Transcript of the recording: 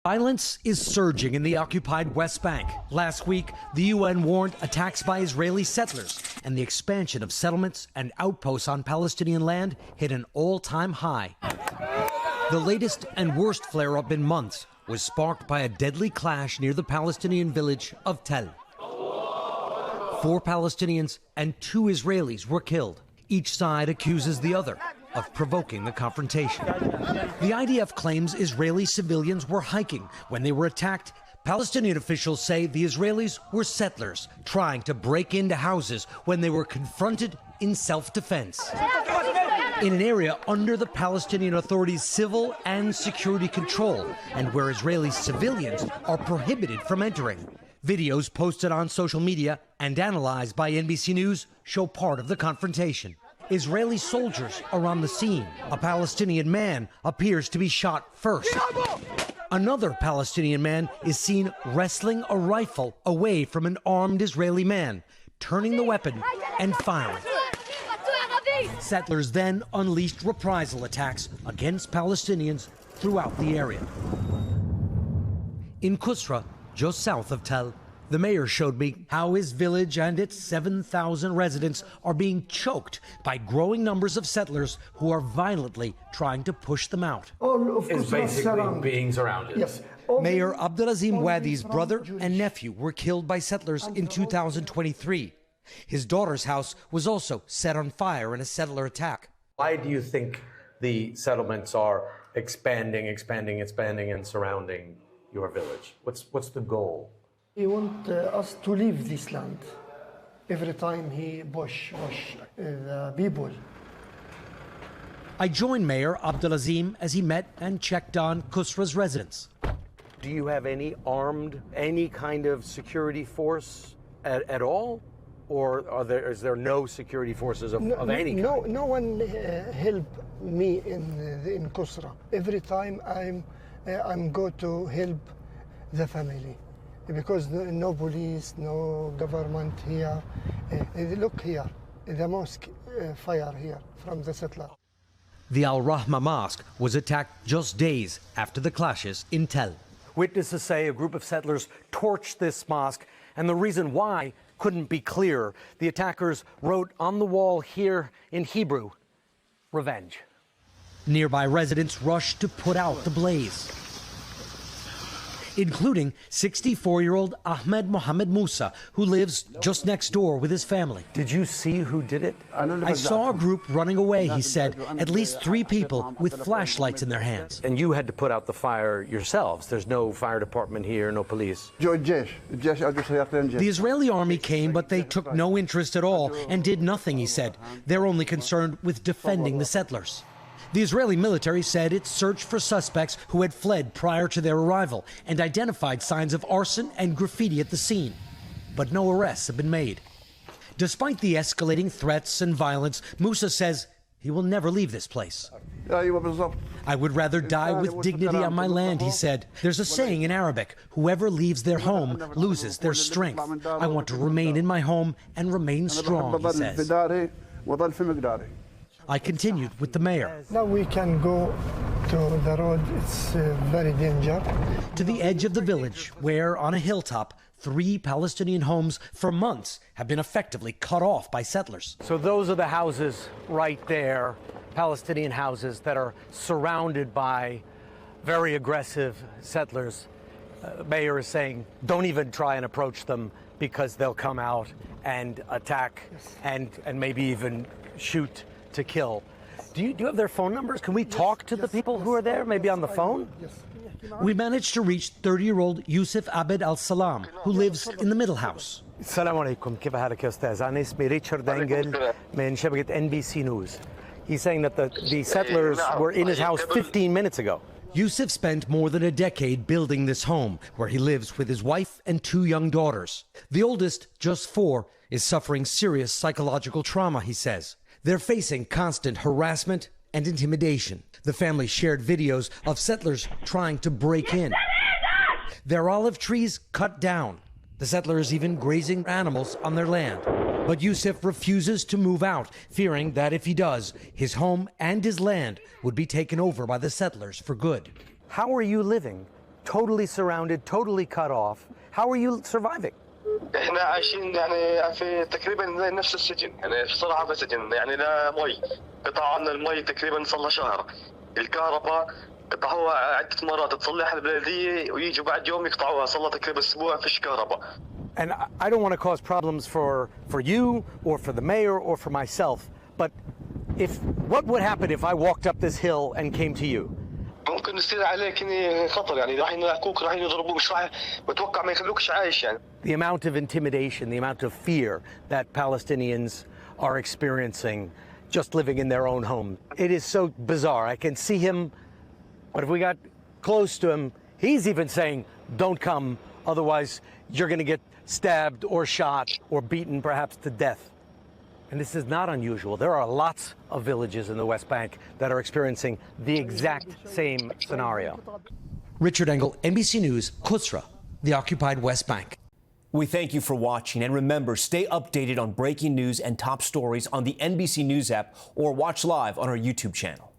Violence is surging in the occupied West Bank. Last week, the UN warned attacks by Israeli settlers and the expansion of settlements and outposts on Palestinian land hit an all-time high. The latest and worst flare-up in months was sparked by a deadly clash near the Palestinian village of Tel. 4 Palestinians and 2 Israelis were killed. Each side accuses the other of provoking the confrontation. The IDF claims Israeli civilians were hiking when they were attacked. Palestinian officials say the Israelis were settlers trying to break into houses when they were confronted in self-defense. In an area under the Palestinian Authority's civil and security control, and where Israeli civilians are prohibited from entering. Videos posted on social media and analyzed by NBC News show part of the confrontation. Israeli soldiers are on the scene. A Palestinian man appears to be shot first. Another Palestinian man is seen wrestling a rifle away from an armed Israeli man, turning the weapon and firing. Settlers then unleashed reprisal attacks against Palestinians throughout the area. In Kusra, just south of Tel, the mayor showed me how his village and its 7,000 residents are being choked by growing numbers of settlers who are violently trying to push them out. All of is basically being surrounded. Yes. Mayor Abdelazim Wadi's brother and nephew were killed by settlers in 2023. His daughter's house was also set on fire in a settler attack. Why do you think the settlements are expanding and surrounding your village? What's the goal? He wants us to leave this land. Every time he push the people. I joined Mayor Abdelazim as he met and checked on Kusra's residents. Do you have any kind of security force at all? Or is there no security forces of any kind? No one help me in Kusra. Every time I'm go to help the family. Because no police, no government here. Look here, the mosque fire here from the settler. The Al-Rahma Mosque was attacked just days after the clashes in Tel. Witnesses say a group of settlers torched this mosque, and the reason why couldn't be clear. The attackers wrote on the wall here in Hebrew, "Revenge." Nearby residents rushed to put out the blaze, including 64-year-old Ahmed Mohammed Musa, who lives just next door with his family. Did you see who did it? I saw a group running away, he said, at least 3 people with flashlights in their hands. And you had to put out the fire yourselves. There's no fire department here, no police. The Israeli army came, but they took no interest at all and did nothing, he said. They're only concerned with defending the settlers. The Israeli military said it searched for suspects who had fled prior to their arrival and identified signs of arson and graffiti at the scene. But no arrests have been made. Despite the escalating threats and violence, Musa says he will never leave this place. I would rather die with dignity on my land, he said. There's a saying in Arabic, whoever leaves their home loses their strength. I want to remain in my home and remain strong, he says. I continued with the mayor. Now we can go to the road. It's very dangerous. To the edge of the village, where on a hilltop, 3 Palestinian homes for months have been effectively cut off by settlers. So those are the houses right there, Palestinian houses that are surrounded by very aggressive settlers. The mayor is saying, don't even try and approach them because they'll come out and attack and maybe even shoot to kill. Do you have their phone numbers? Can we talk to the people who are there, maybe on the phone? Yes. We managed to reach 30-year-old Yusuf Abed Al-Salam, who lives in the middle house. السلام عليكم كيف حالك يا أستاذ؟ أنا اسمي ريتشارد أنجل من شبكة NBC News. He's saying that the settlers were in his house 15 minutes ago. Yusuf spent more than a decade building this home, where he lives with his wife and 2 young daughters. The oldest, just 4, is suffering serious psychological trauma, he says. They're facing constant harassment and intimidation. The family shared videos of settlers trying to break in. Their olive trees cut down. The settlers even grazing animals on their land. But Yusuf refuses to move out, fearing that if he does, his home and his land would be taken over by the settlers for good. How are you living totally surrounded, totally cut off. How are you surviving? احنا عايشين يعني في تقريبا نفس السجن، يعني بصراحه في سجن، يعني لا مي، قطعوا عنا المي تقريبا صار له شهر. الكهرباء قطعوها عده مرات تصلحها البلديه ويجوا بعد يوم يقطعوها، صار له تقريبا اسبوع فيش كهرباء. And I don't want to cause problems for you or for the mayor or for myself, but what would happen if I walked up this hill and came to you? ممكن يصير عليك خطر، يعني راح ينهكوك، راح يضربوك، مش راح بتوقع ما يخلوكش عايش يعني. The amount of intimidation, the amount of fear that Palestinians are experiencing just living in their own home. It is so bizarre. I can see him, but if we got close to him, he's even saying, don't come, otherwise you're going to get stabbed or shot or beaten perhaps to death. And this is not unusual. There are lots of villages in the West Bank that are experiencing the exact same scenario. Richard Engel, NBC News, Quds, the occupied West Bank. We thank you for watching, and remember, stay updated on breaking news and top stories on the NBC News app or watch live on our YouTube channel.